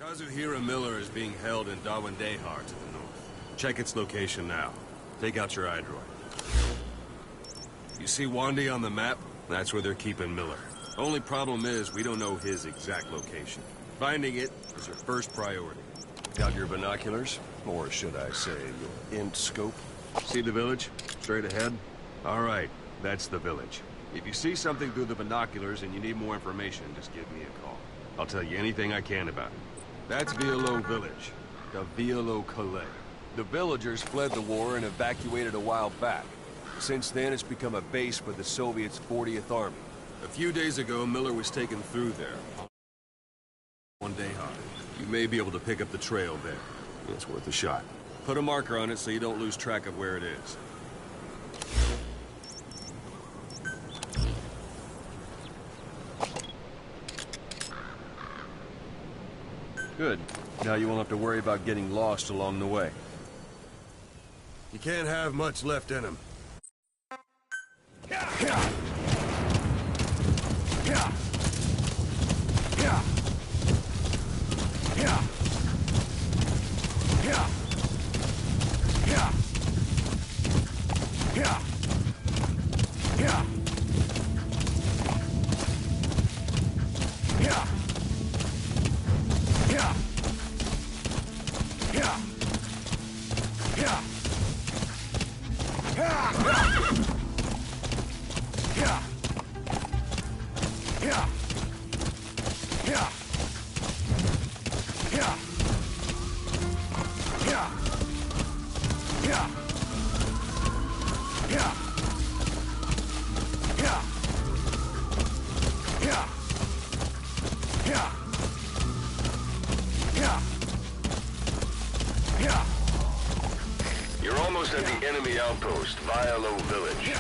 Kazuhira Miller is being held in Dawandehar to the north. Check its location now. Take out your iDroid. You see Wandi on the map? That's where they're keeping Miller. Only problem is, we don't know his exact location. Finding it is your first priority. Got your binoculars? Or should I say, your int scope? See the village? Straight ahead? Alright, that's the village. If you see something through the binoculars and you need more information, just give me a call. I'll tell you anything I can about it. That's Violo Village. The Violo Calais. The villagers fled the war and evacuated a while back. Since then, it's become a base for the Soviets' 40th Army. A few days ago, Miller was taken through there. One day high. You may be able to pick up the trail there. It's worth a shot. Put a marker on it so you don't lose track of where it is. Good. Now you won't have to worry about getting lost along the way. You can't have much left in him. You're almost at the enemy outpost, Violo Village.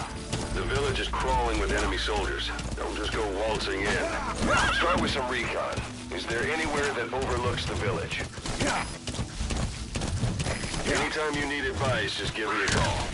The village is crawling with enemy soldiers. Don't just go waltzing in. Start with some recon. Is there anywhere that overlooks the village? Anytime you need advice, just give me a call.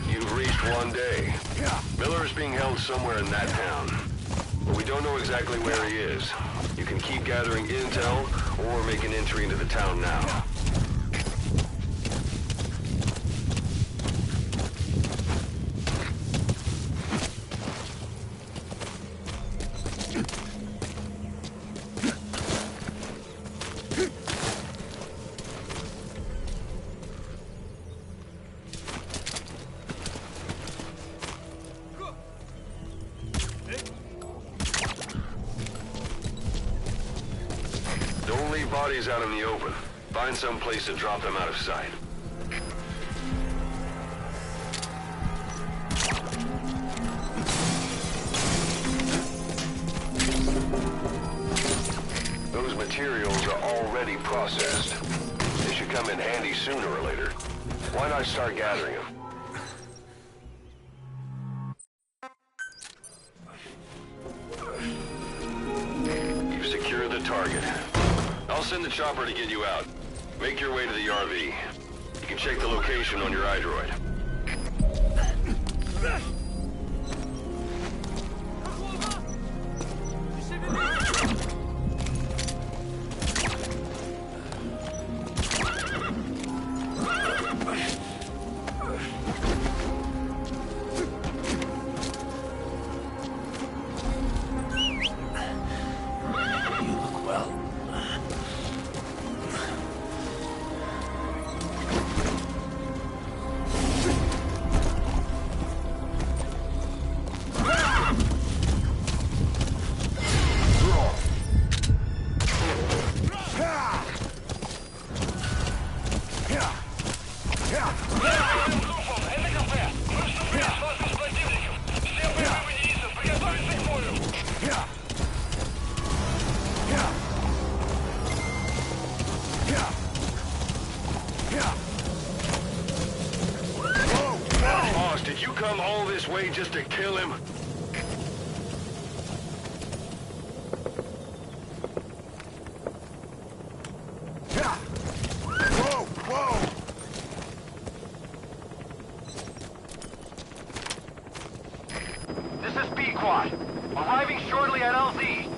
You've reached one day. Miller is being held somewhere in that town, but we don't know exactly where he is. You can keep gathering intel or make an entry into the town now. Don't leave bodies out in the open. Find some place to drop them out of sight. Those materials are already processed. They should come in handy sooner or later. Why not start gathering them? You've secured the target. I'll send the chopper to get you out. Make your way to the RV. You can check the location on your iDroid. just to kill him? Whoa, whoa! This is B-Quad. Arriving shortly at LZ.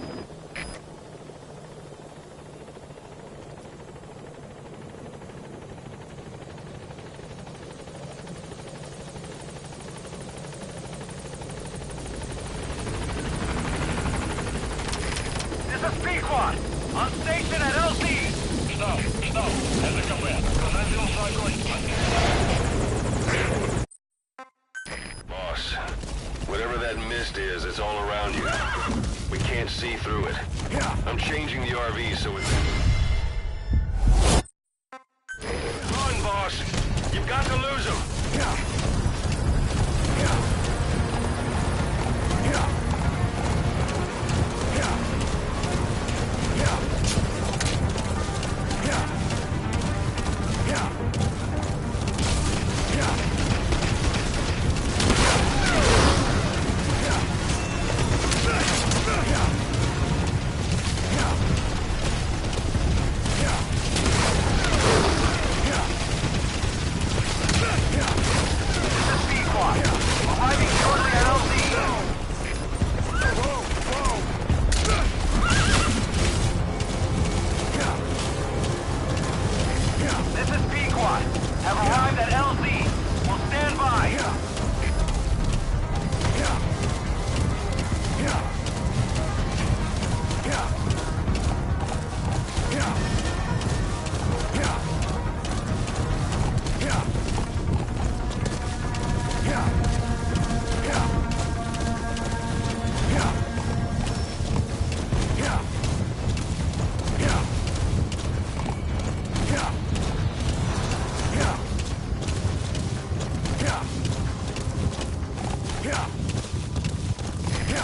This is B-Quad. On station at LZ. Stop. Это КП. Канал шагой. Boss, whatever that mist is, it's all around you. We can't see through it. I'm changing the RV so it's... Run, boss! You've got to lose him!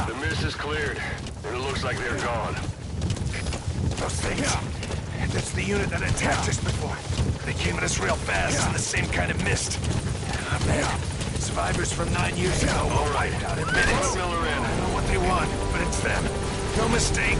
The mist is cleared, and it looks like they're gone. Those things. That's the unit that attacked us before. They came at us real fast in the same kind of mist. Ah, man. Survivors from 9 years ago were wiped out in minutes. Put Miller in. I don't know what they want, but it's them. No mistake.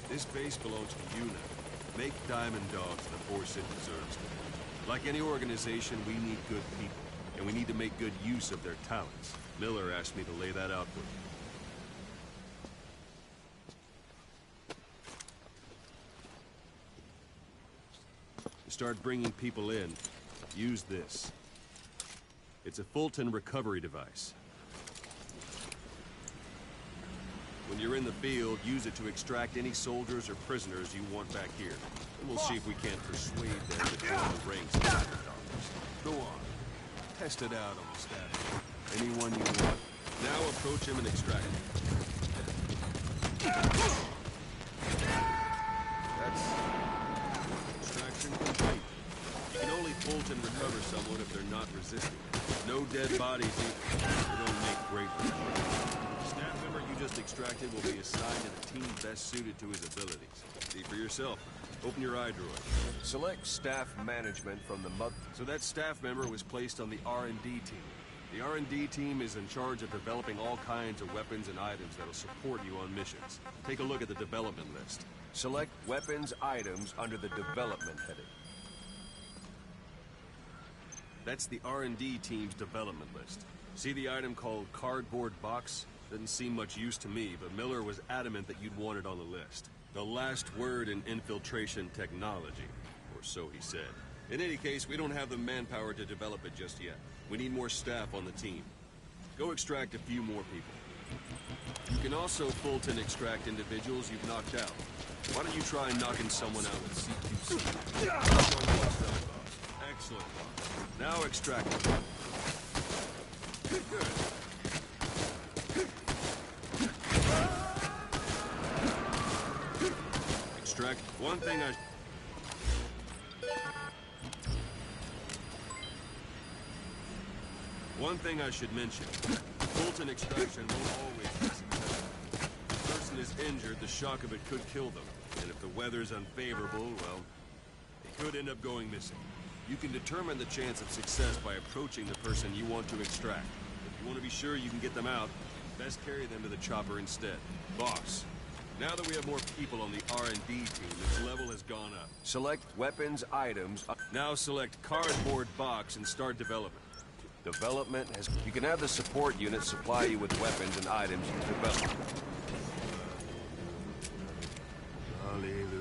This base belongs to you now. Make Diamond Dogs the force it deserves. Like any organization, we need good people, and we need to make good use of their talents. Miller asked me to lay that out for you. To start bringing people in, use this. It's a Fulton recovery device. When you're in the field, use it to extract any soldiers or prisoners you want back here. And we'll see if we can't persuade them to join the ranks of Diamond Dogs. Go on. Test it out on the staff. Anyone you want. Now approach him and extract him. That's extraction complete. You can only Fulton recover someone if they're not resisting. No dead bodies either. They don't make great recovery. Staff member you just extracted will be assigned to the team best suited to his abilities. See for yourself. Open your iDroid. Select staff management from the So that staff member was placed on the R&D team. The R&D team is in charge of developing all kinds of weapons and items that'll support you on missions. Take a look at the development list. Select weapons items under the development heading. That's the R&D team's development list. See the item called cardboard box? Doesn't seem much use to me, but Miller was adamant that you'd want it on the list. The last word in infiltration technology, or so he said. In any case, we don't have the manpower to develop it just yet. We need more staff on the team. Go extract a few more people. You can also Fulton extract individuals you've knocked out. Why don't you try knocking someone out with CQC? Excellent. Now extract them. Good. Extract. One thing I should mention. Fulton extraction won't always be successful. If the person is injured, the shock of it could kill them. And if the weather's unfavorable, well, they could end up going missing. You can determine the chance of success by approaching the person you want to extract. If you want to be sure you can get them out, best carry them to the chopper instead. Boss, now that we have more people on the R&D team, its level has gone up. Select weapons items. Now select cardboard box and start development. Development has... You can have the support unit supply you with weapons and items you develop. Hallelujah.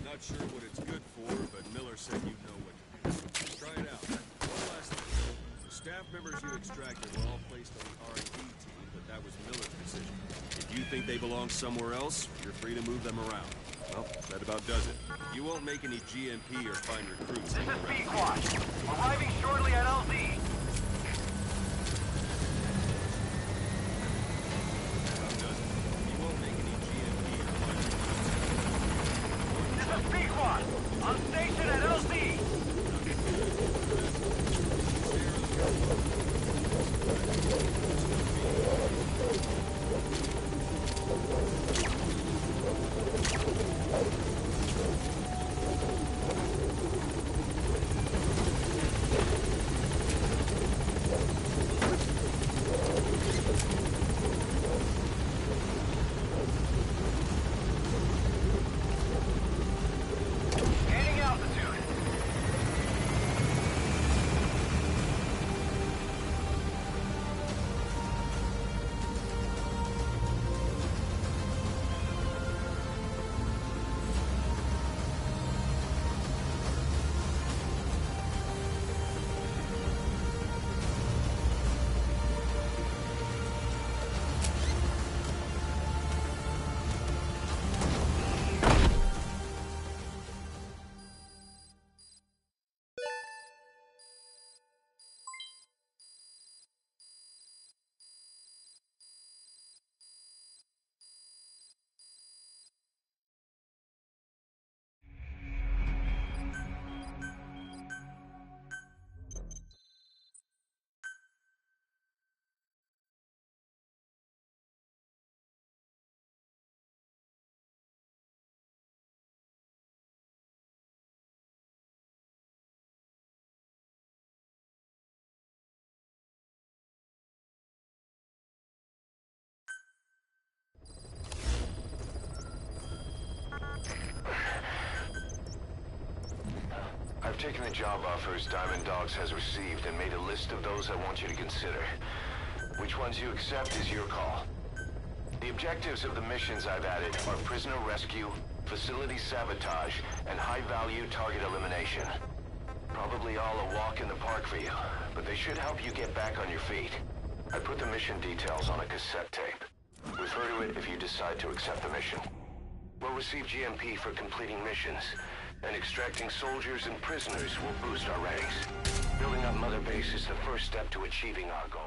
Not sure what it's good for, but Miller said you'd know what to do. Try it out. One last thing. The staff members you extracted were all placed on the R&D team, but that was Miller's decision. If you think they belong somewhere else, you're free to move them around. Well, that about does it. You won't make any GMP or find recruits. This is B-Quad. Arriving shortly at LZ. That about does it. You won't make any GMP or find recruits. Speedrun! On station at LZ! my job offers Diamond Dogs has received and made a list of those I want you to consider. Which ones you accept is your call. The objectives of the missions I've added are prisoner rescue, facility sabotage, and high-value target elimination. Probably all a walk in the park for you, but they should help you get back on your feet. I put the mission details on a cassette tape. Refer to it if you decide to accept the mission. We'll receive GMP for completing missions, and extracting soldiers and prisoners will boost our ranks. Building up Mother Base is the first step to achieving our goal.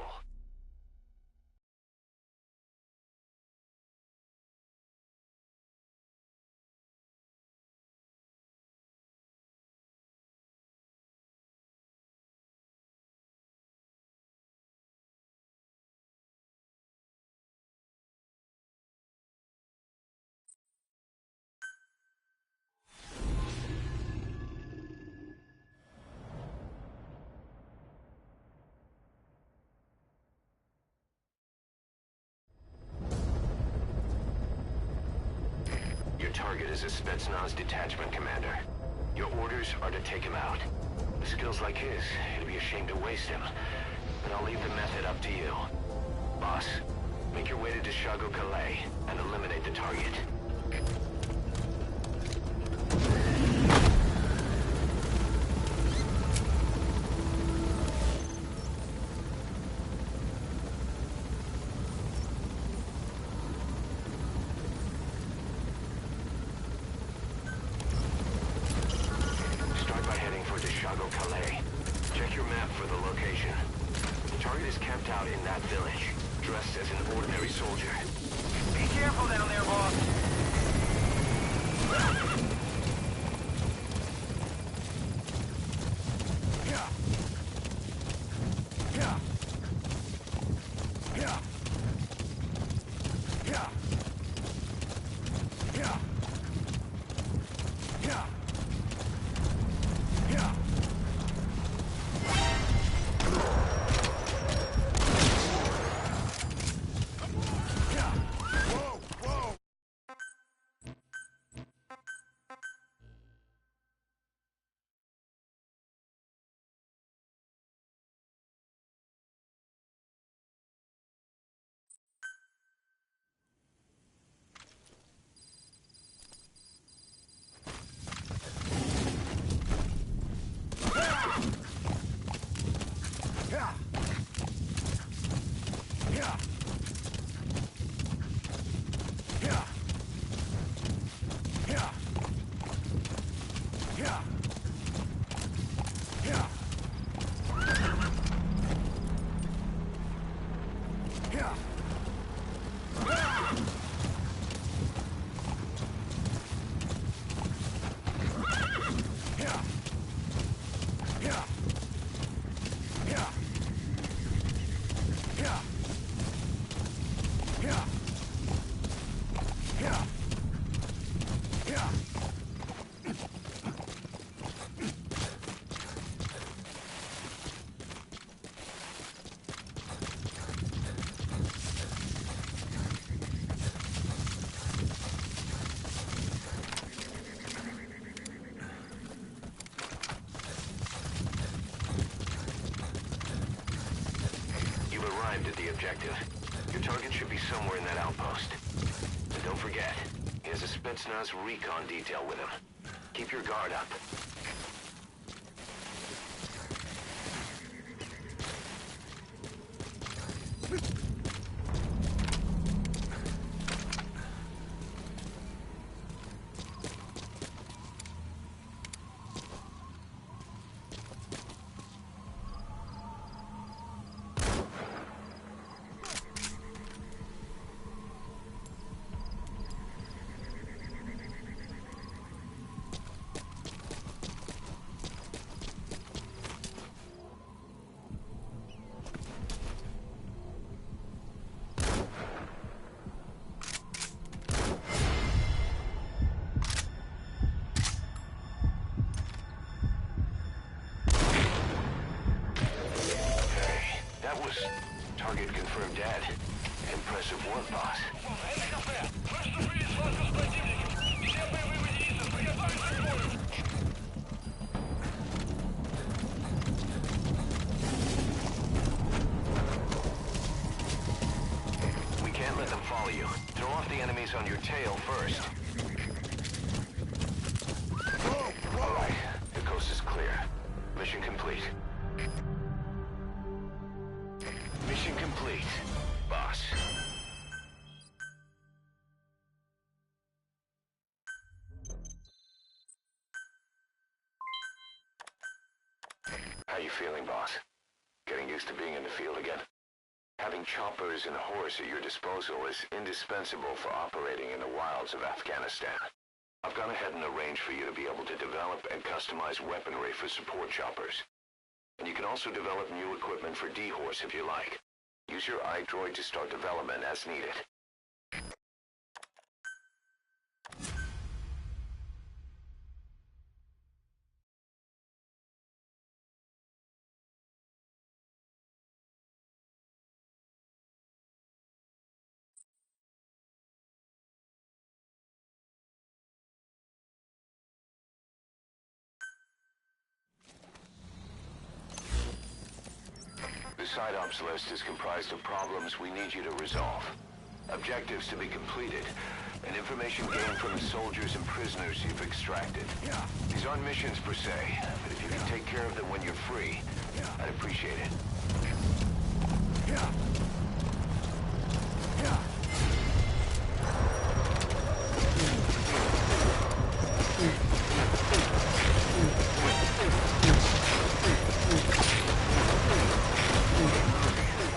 Your target is a Spetsnaz detachment commander. Your orders are to take him out. With skills like his, it'd be a shame to waste him. But I'll leave the method up to you. Boss, make your way to Deshago Calais and eliminate the target. Check your map for the location. The target is camped out in that village, dressed as an ordinary soldier. Be careful down there, boss. At the objective. Your target should be somewhere in that outpost. And don't forget, he has a Spetsnaz recon detail with him. Keep your guard up. Target confirmed dead. Impressive work, boss. you. Throw off the enemies on your tail first. All right, the coast is clear. Mission complete. Mission complete, boss. How you feeling, boss? Getting used to being in the field again? Having choppers and horse at your disposal is indispensable for operating in the wilds of Afghanistan. I've gone ahead and arranged for you to be able to develop and customize weaponry for support choppers. And you can also develop new equipment for D-Horse if you like. Use your iDroid to start development as needed. The side ops list is comprised of problems we need you to resolve, objectives to be completed, and information gained from the soldiers and prisoners you've extracted. These aren't missions per se, but if you can take care of them when you're free, I'd appreciate it.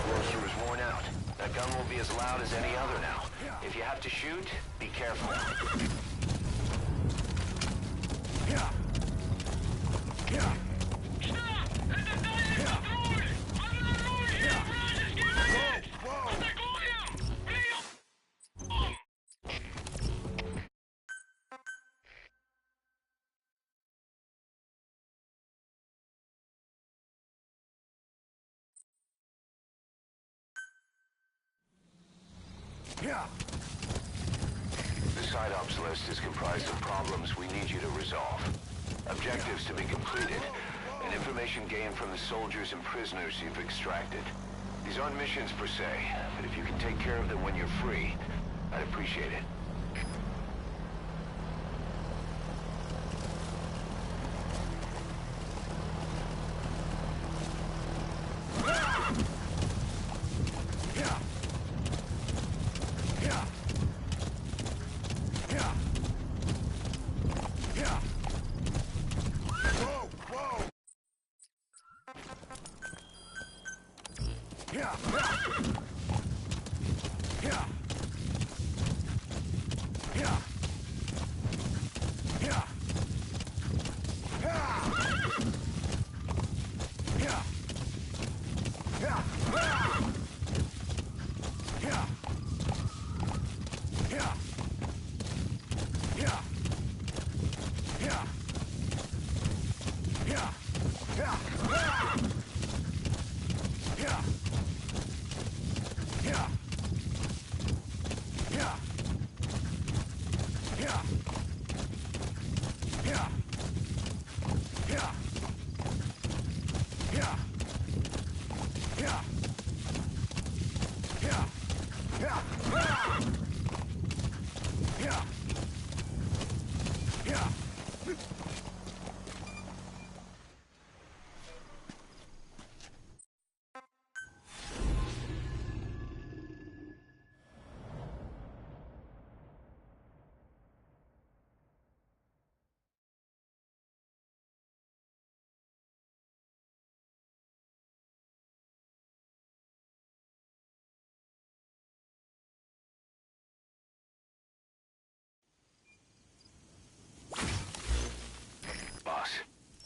Roaster is worn out. That gun will be as loud as any other now. If you have to shoot, be careful. The side ops list is comprised of problems we need you to resolve, objectives to be completed, and information gained from the soldiers and prisoners you've extracted. These aren't missions per se, but if you can take care of them when you're free, I'd appreciate it.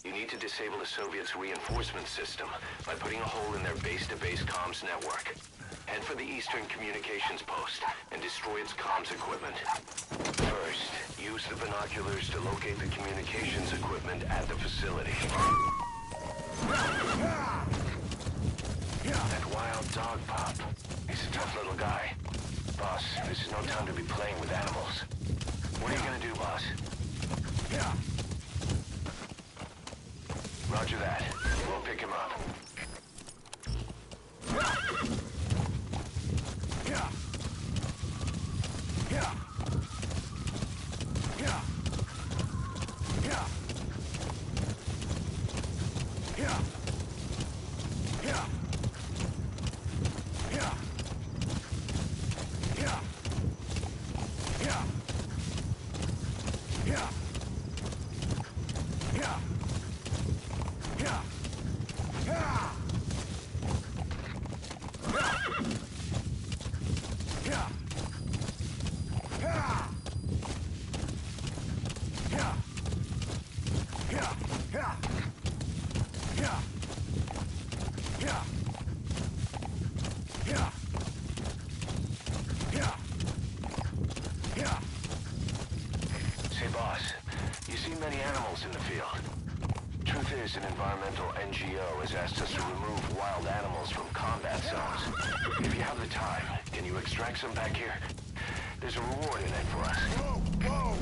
You need to disable the Soviets' reinforcement system by putting a hole in their base-to-base comms network. Head for the Eastern Communications Post and destroy its comms equipment. First, use the binoculars to locate the communications equipment at the facility. That wild dog pup. He's a tough little guy. Boss, this is no time to be playing with animals. What are you gonna do, boss? Roger that. We'll pick him up. an environmental NGO has asked us to remove wild animals from combat zones. If you have the time, can you extract some back here? There's a reward in it for us. Whoa! Whoa!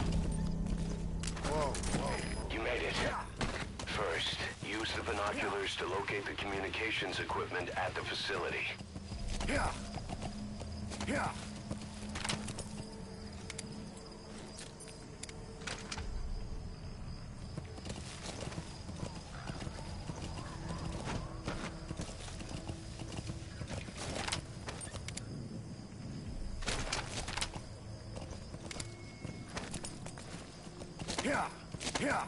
Whoa! You made it. First, use the binoculars to locate the communications equipment at the facility. Yeah! Yeah! Yeah! Yeah!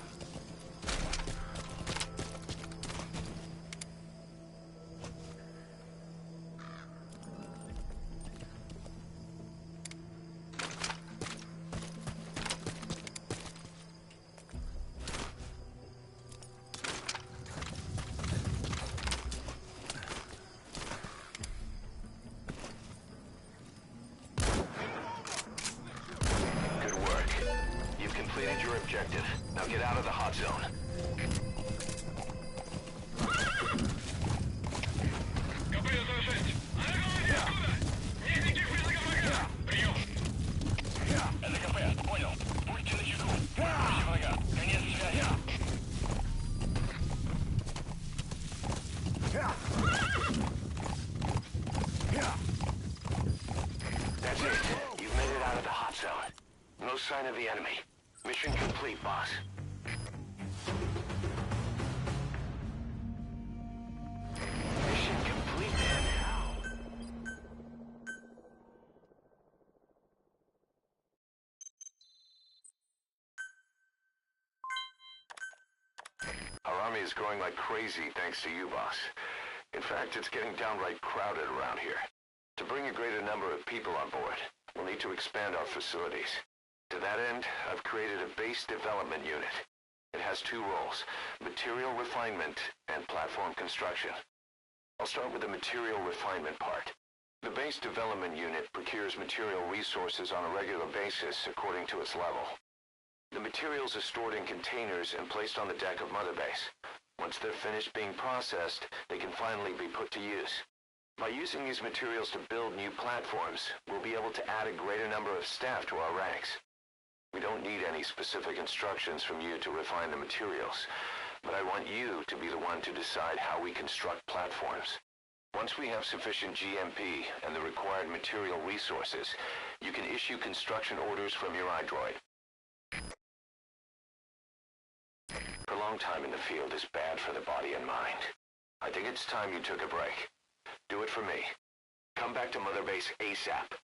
Good work. You've completed your objective. Now get out of the hot zone. КП завершать. Откуда? Никаких признаков врага. Прием. Это КП. Понял. Будьте начеку. Против врага. Конец связи. That's it. You've made it out of the hot zone. No sign of the enemy. Mission complete, boss. Mission complete, man. Our army is growing like crazy thanks to you, boss. In fact, it's getting downright crowded around here. To bring a greater number of people on board, we'll need to expand our facilities. To that end, I've created a base development unit. It has two roles, material refinement and platform construction. I'll start with the material refinement part. The base development unit procures material resources on a regular basis according to its level. The materials are stored in containers and placed on the deck of Mother Base. Once they're finished being processed, they can finally be put to use. By using these materials to build new platforms, we'll be able to add a greater number of staff to our ranks. We don't need any specific instructions from you to refine the materials, but I want you to be the one to decide how we construct platforms. Once we have sufficient GMP and the required material resources, you can issue construction orders from your iDroid. Prolonged time in the field is bad for the body and mind. I think it's time you took a break. Do it for me. Come back to Mother Base ASAP.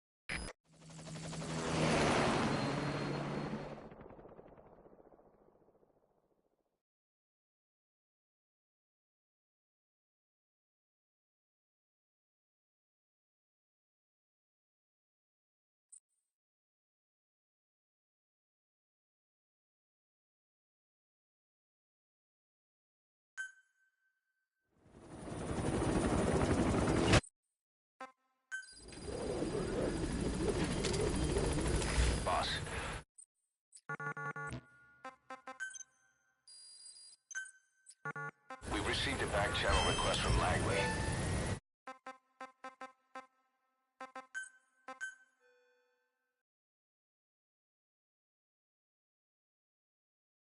Boss. We've received a back channel request from Langley.